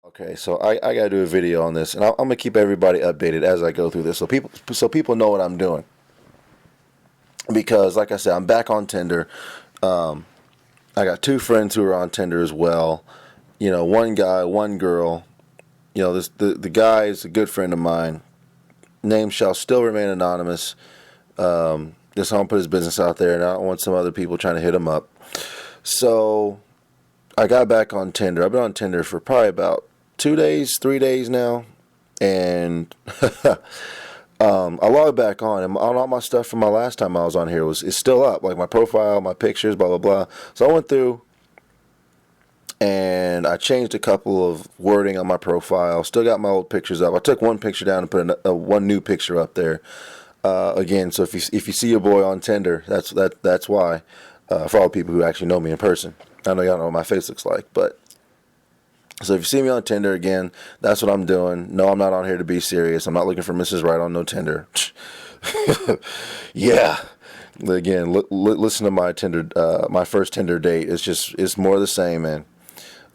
Okay, so I gotta do a video on this, and I'm gonna keep everybody updated as I go through this, so people know what I'm doing. Because, like I said, I'm back on Tinder. Um, I got two friends who are on Tinder as well. One guy, one girl. The guy is a good friend of mine. Name shall still remain anonymous. Just don't put his business out there, and I don't want some other people trying to hit him up. So I got back on Tinder. I've been on Tinder for probably about 2 days, 3 days now, and I logged back on, and all my stuff from my last time I was on here is still up, like my profile, my pictures, blah blah blah. So I went through and I changed a couple of wording on my profile. Still got my old pictures up. I took one picture down and put one new picture up there. Again, so if you see your boy on Tinder, that's why. For all the people who actually know me in person, I know y'all know what my face looks like, but. So if you see me on Tinder again, that's what I'm doing. No, I'm not on here to be serious. I'm not looking for Mrs. Right on no Tinder. Yeah. Again, listen to my Tinder, my first Tinder date. It's more of the same, man.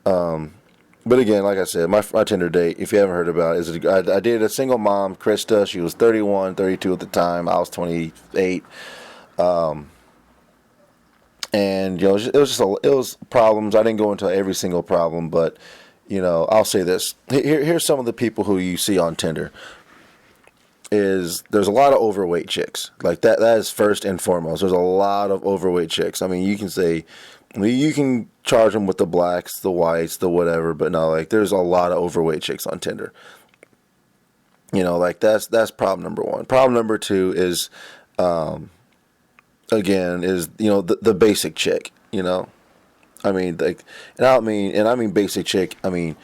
But again, like I said, my Tinder date, if you haven't heard about it, I dated a single mom, Krista. She was 31, 32 at the time. I was 28. And it was problems. I didn't go into every single problem, but I'll say this. Here's some of the people who you see on Tinder. There's a lot of overweight chicks. Like that is first and foremost. There's a lot of overweight chicks. I mean, you can charge them with the blacks, the whites, the whatever, but no, like there's a lot of overweight chicks on Tinder. Like that's problem number one. Problem number two is, again, the basic chick. I mean, like, and I mean basic chick. I mean,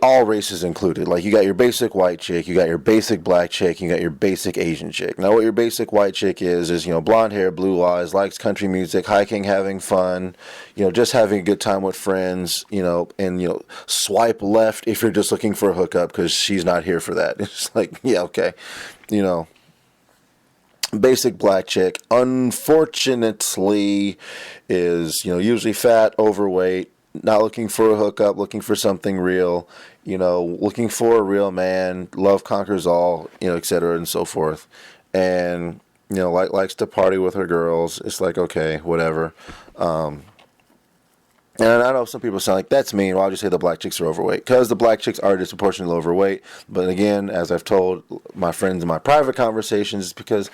all races included. Like, you got your basic white chick, you got your basic black chick, you got your basic Asian chick. Now, what your basic white chick is blonde hair, blue eyes, likes country music, hiking, having fun, just having a good time with friends, and swipe left if you're just looking for a hookup because she's not here for that. It's like, yeah, okay, you know. Basic black chick, unfortunately, is usually fat, overweight, not looking for a hookup, looking for something real, looking for a real man. Love conquers all, etc. and so forth, and likes to party with her girls. It's like, okay, whatever. And I know some people sound like that's mean. Why would you say the black chicks are overweight? Because the black chicks are disproportionately overweight. But again, as I've told my friends in my private conversations, it's because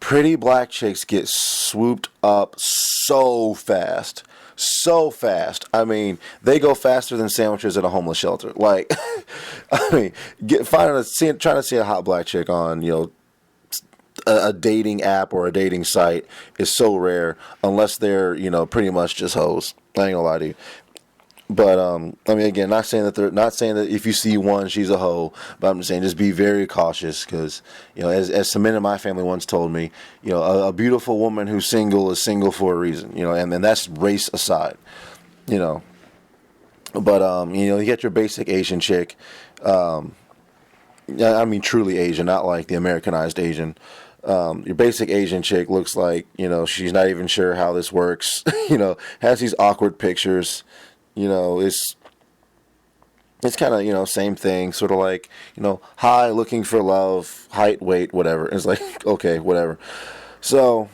pretty black chicks get swooped up so fast. So fast. I mean, they go faster than sandwiches at a homeless shelter. Like, I mean, trying to see a hot black chick on, a dating app or a dating site is so rare unless they're pretty much just hoes. I ain't gonna lie to you. But I mean, again, not saying that if you see one, she's a hoe. But I'm just saying, just be very cautious because as some men in my family once told me, a beautiful woman who's single is single for a reason. And that's race aside. But you get your basic Asian chick. I mean, truly Asian, not like the Americanized Asian. Your basic Asian chick looks like, she's not even sure how this works, has these awkward pictures, it's kind of, same thing, sort of like, hi, looking for love, height, weight, whatever. It's like, okay, whatever. So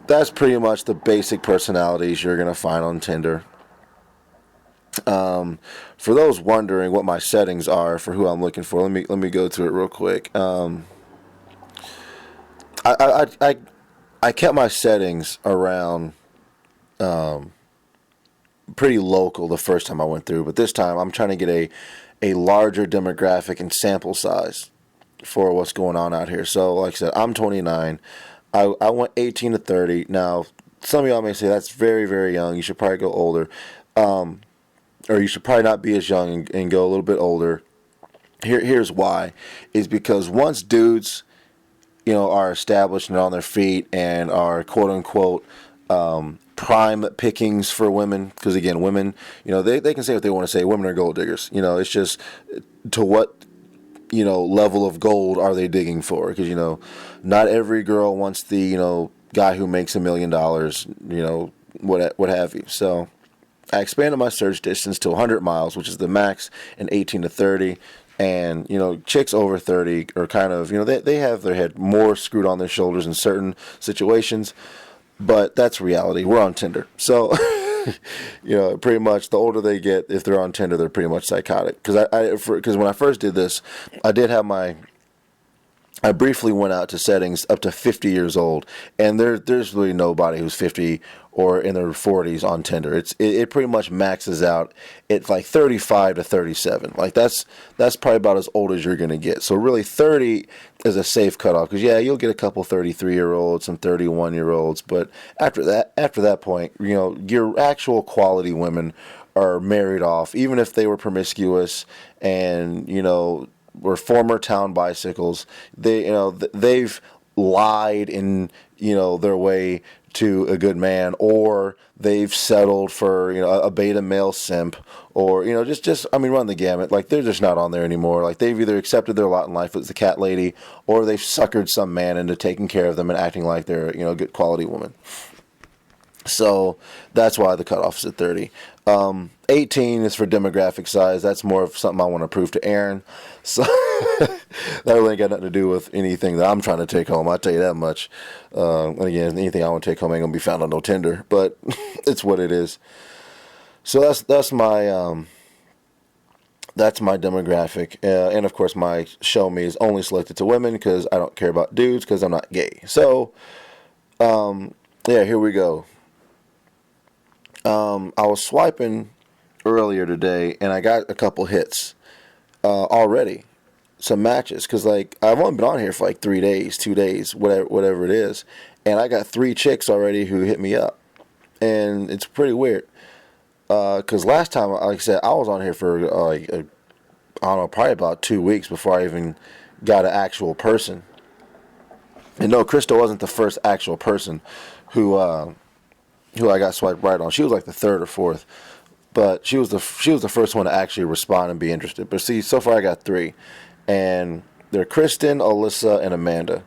that's pretty much the basic personalities you're going to find on Tinder. For those wondering what my settings are for who I'm looking for, let me go through it real quick. I kept my settings around pretty local the first time I went through, but this time I'm trying to get a larger demographic and sample size for what's going on out here. So, like I said, I'm 29. I went 18 to 30. Now, some of y'all may say that's very, very young. You should probably go older. Or you should probably not be as young and go a little bit older. Here's why. Is because once dudes are established and on their feet and are quote unquote prime pickings for women, because again, women, they can say what they want to say. Women are gold diggers. It's just to what level of gold are they digging for? Because not every girl wants the guy who makes $1 million. What have you. So I expanded my search distance to 100 miles, which is the max in 18 to 30. And, chicks over 30 are kind of, they have their head more screwed on their shoulders in certain situations. But that's reality. We're on Tinder. So, pretty much the older they get, if they're on Tinder, they're pretty much psychotic. Because when I first did this, I did have I briefly went out to settings up to 50 years old, and there's really nobody who's 50 or in their 40s on Tinder. It pretty much maxes out at like 35 to 37. Like that's probably about as old as you're gonna get. So really 30 is a safe cutoff, because you'll get a couple 33-year-olds, some 31-year-olds, but after that point, your actual quality women are married off, even if they were promiscuous and were former town bicycles. They've lied in their way to a good man, or they've settled for a beta male simp, or run the gamut. Like, they're just not on there anymore. Like, they've either accepted their lot in life as the cat lady, or they've suckered some man into taking care of them and acting like they're a good quality woman. So that's why the cutoff is at 30. 18 is for demographic size. That's more of something I want to prove to Aaron. So that really ain't got nothing to do with anything that I'm trying to take home. I'll tell you that much. And again, anything I want to take home ain't gonna be found on no Tinder, but it's what it is. So that's my demographic, and of course my show me is only selected to women because I don't care about dudes because I'm not gay. So here we go. I was swiping earlier today, and I got a couple hits already, some matches, because I've only been on here for 3 days, 2 days, whatever it is, and I got 3 chicks already who hit me up, and it's pretty weird. Because last time, like I said, I was on here for I don't know, probably about 2 weeks before I even got an actual person. And no, Krista wasn't the first actual person who I got swiped right on. She was like the 3rd or 4th, but she was the first one to actually respond and be interested. But see, so far I got 3, and they're Kristen, Alyssa, and Amanda.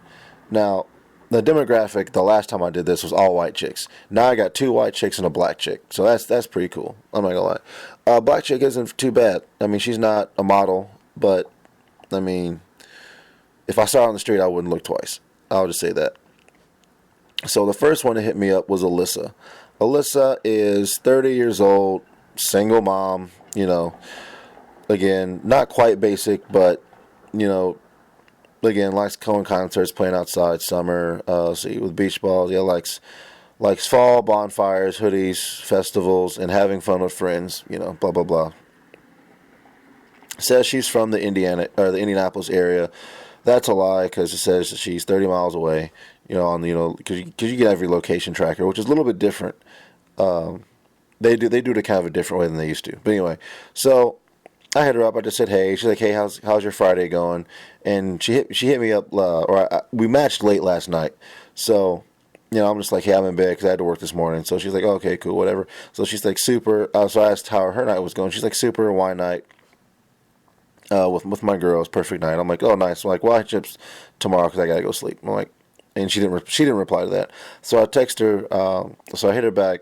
Now, the demographic the last time I did this was all white chicks. Now I got 2 white chicks and a black chick, so that's pretty cool. I'm not gonna lie. Black chick isn't too bad. I mean, she's not a model, but I mean, if I saw her on the street, I wouldn't look twice. I'll just say that. So the first one to hit me up was Alyssa. Alyssa is 30 years old, single mom, again, not quite basic, but, again, likes going concerts, playing outside, summer, with beach balls, likes fall, bonfires, hoodies, festivals, and having fun with friends, blah, blah, blah. Says she's from the Indianapolis area. That's a lie, because it says that she's 30 miles away. Because you get every location tracker, which is a little bit different. They do it kind of a different way than they used to. But anyway, so I hit her up. I just said, hey. She's like, hey, how's your Friday going? And she hit me up, we matched late last night. So, I'm just like, hey, I'm in bed because I had to work this morning. So she's like, oh, okay, cool, whatever. So she's like, super. So I asked how her night was going. She's like, super, wine night. With my girls, perfect night. I'm like, oh, nice. I'm like, well, I chips tomorrow because I gotta go sleep. I'm like, and she didn't reply to that. So I text her. So I hit her back.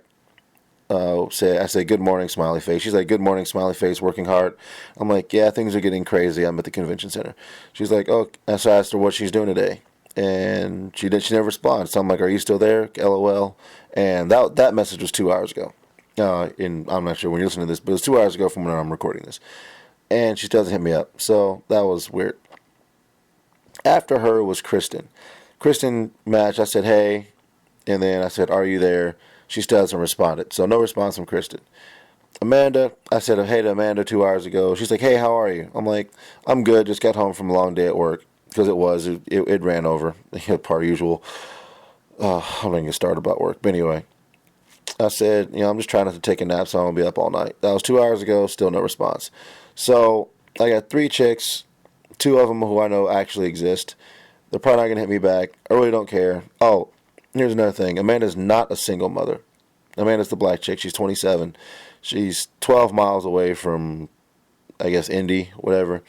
I say good morning, smiley face. She's like, good morning, smiley face. Working hard. I'm like, yeah, things are getting crazy. I'm at the convention center. She's like, oh. And so I asked her what she's doing today, and she never responds. So I'm like, are you still there? LOL. And that message was 2 hours ago. And I'm not sure when you're listening to this, but it was 2 hours ago from when I'm recording this. And she doesn't hit me up. So that was weird. After her was Kristen. Kristen matched. I said, hey. And then I said, are you there? She still hasn't responded. So no response from Kristen. Amanda, I said, hey to Amanda 2 hours ago. She's like, hey, how are you? I'm like, I'm good. Just got home from a long day at work. Because it ran over. Per usual. I'm not going to get started about work. But anyway. I said, I'm just trying not to take a nap, so I'm going to be up all night. That was 2 hours ago. Still no response. So I got 3 chicks, 2 of them who I know actually exist. They're probably not going to hit me back. I really don't care. Oh, here's another thing. Amanda's not a single mother. Amanda's the black chick. She's 27. She's 12 miles away from, I guess, Indy, whatever.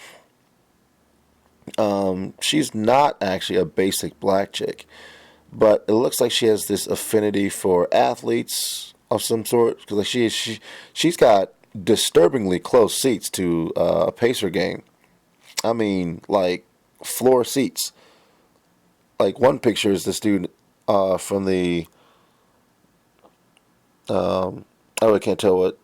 She's not actually a basic black chick. But it looks like she has this affinity for athletes, of some sort because like she's got disturbingly close seats to a Pacer game. I mean, like floor seats. Like one picture is this dude from the I really can't tell what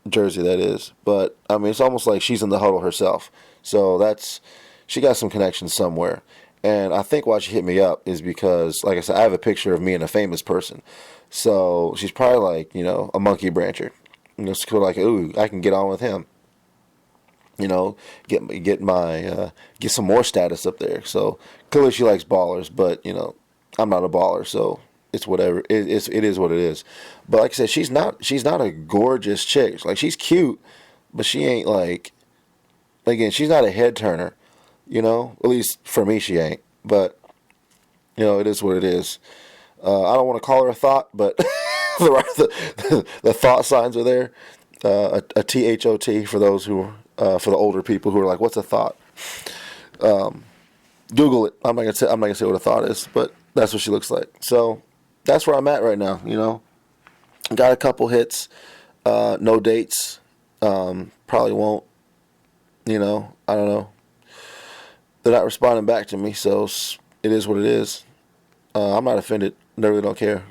jersey that is, but I mean it's almost like she's in the huddle herself. So that's she got some connections somewhere. And I think why she hit me up is because, like I said, I have a picture of me and a famous person. So she's probably like, a monkey brancher. It's cool, like, ooh, I can get on with him. Get some more status up there. So clearly she likes ballers, but I'm not a baller, so it's whatever. It is what it is. But like I said, she's not a gorgeous chick. Like she's cute, but she ain't like again, she's not a head turner. At least for me she ain't. But it is what it is. I don't want to call her a thought, but the thought signs are there. A THOT for those who for the older people who are like, what's a thought? Google it. I'm not gonna say what a thought is, but that's what she looks like. So that's where I'm at right now. Got a couple hits, no dates. Probably won't. I don't know. They're not responding back to me, so it is what it is. I'm not offended. I really don't care.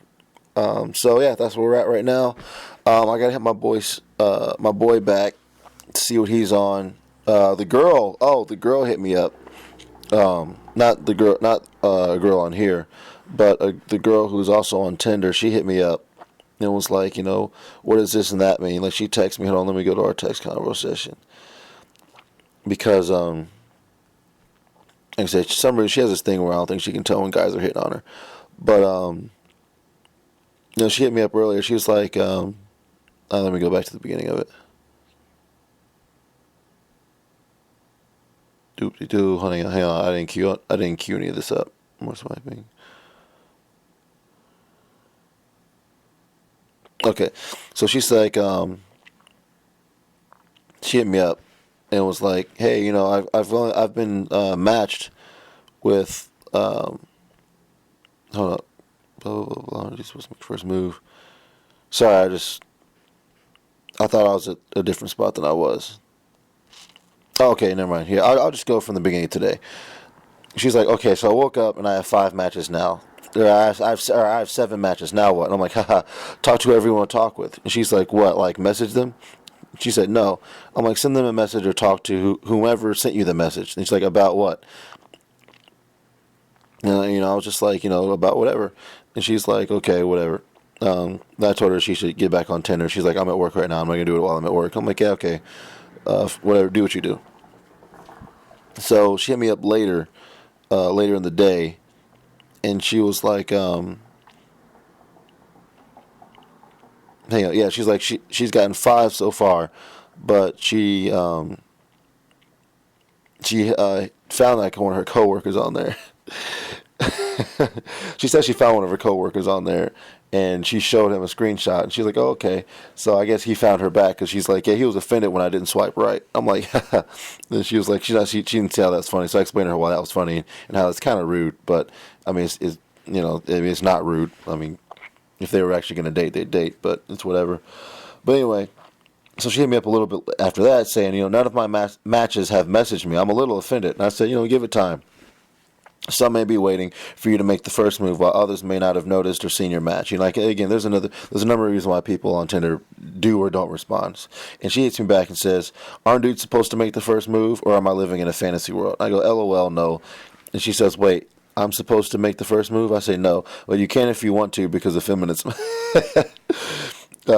So yeah, that's where we're at right now. I gotta hit my boy back to see what he's on. The girl hit me up. Not a girl on here, but the girl who's also on Tinder. She hit me up and was like, what does this and that mean? Like she texted me. Hold on, let me go to our text conversation because like I said, for some reason she has this thing where I don't think she can tell when guys are hitting on her. But she hit me up earlier. She was like, let me go back to the beginning of it. Doop-de-doo. Hang on. I didn't queue any of this up. What's my thing? Okay, so she's like, she hit me up and was like, hey, I've been matched with hold up, blah blah blah blah. This was my first move. Sorry, I thought I was at a different spot than I was. Oh, okay, never mind. Here, I'll just go from the beginning today. She's like, okay, so I woke up and I have 5 matches now. I have 7 matches. Now what? And I'm like, haha, talk to whoever you want to talk with. And she's like, what? Like, message them? She said, no. I'm like, send them a message or talk to whomever sent you the message. And she's like, about what? And, I was just like, about whatever. And she's like, okay, whatever. I told her she should get back on Tinder. She's like, I'm at work right now. I'm not going to do it while I'm at work. I'm like, yeah, okay. Whatever, do what you do. So she hit me up later in the day, and she was like, hang on, yeah, she's like, she's gotten 5 so far, but she found like one of her coworkers on there. She said she found one of her coworkers on there, and she showed him a screenshot, and she's like, oh, okay. So I guess he found her back, because she's like, yeah, he was offended when I didn't swipe right. I'm like, and she was like, she didn't see how that's funny, so I explained to her why that was funny, and how it's kind of rude, but, I mean, it's not rude. I mean, if they were actually going to date, they'd date, but it's whatever. But anyway, so she hit me up a little bit after that, saying, none of my matches have messaged me. I'm a little offended, and I said, give it time. Some may be waiting for you to make the first move, while others may not have noticed or seen your match. Again, there's a number of reasons why people on Tinder do or don't respond. And she hits me back and says, aren't dudes supposed to make the first move, or am I living in a fantasy world? I go, LOL, no. And she says, wait, I'm supposed to make the first move? I say, no. Well, you can if you want to, because of feminism.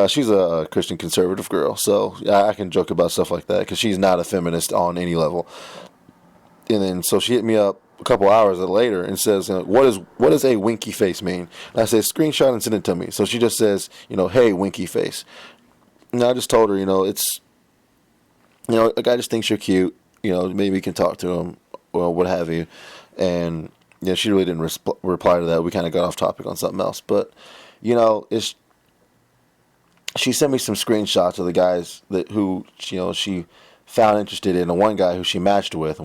She's a Christian conservative girl, so I can joke about stuff like that, because she's not a feminist on any level. And then, so she hit me up a couple hours later and says, what does a winky face mean? And I said, screenshot and send it to me. So she just says, hey, winky face. And I just told her, it's, a guy just thinks you're cute, maybe you can talk to him or what have you. And, she really didn't reply to that. We kind of got off topic on something else. But, she sent me some screenshots of the guys who she found interested in, and one guy who she matched with,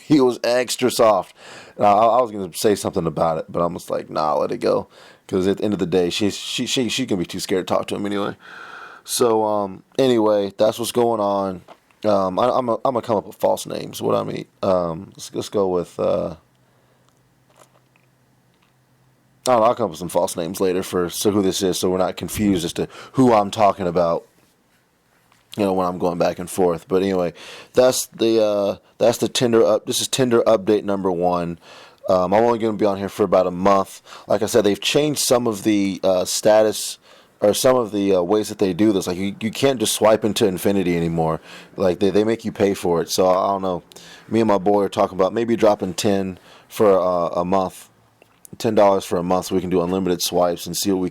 he was extra soft. And I was going to say something about it, but I'm just like, nah, let it go. Because at the end of the day, she can be too scared to talk to him anyway. So anyway, that's what's going on. I'm gonna come up with false names. What I mean, let's go with. I don't know, I'll come up with some false names later for who this is, so we're not confused as to who I'm talking about. When I'm going back and forth. But anyway, that's the Tinder up. This is Tinder update number 1. I'm only going to be on here for about a month. Like I said, they've changed some of the status or some of the ways that they do this. Like you can't just swipe into infinity anymore. Like they make you pay for it. So I don't know. Me and my boy are talking about maybe dropping 10 for a month. $10 for a month, so we can do unlimited swipes and see what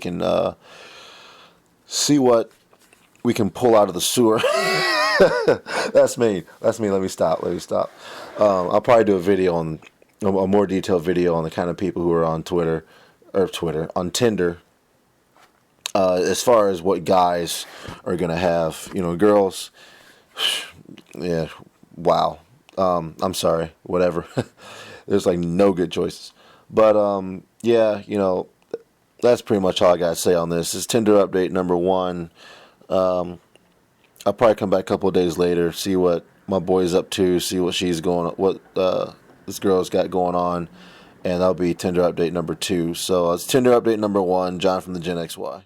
we can pull out of the sewer. That's me. Let me stop. I'll probably do a more detailed video on the kind of people who are on on Tinder. As far as what guys are gonna have, girls. Yeah, wow. I'm sorry. Whatever. There's like no good choices. But yeah, that's pretty much all I gotta say on this. This is Tinder update number 1. I'll probably come back a couple of days later, see what my boy's up to, see what this girl's got going on, and that'll be Tinder update number 2. So it's Tinder update number 1, John from the Gen XY.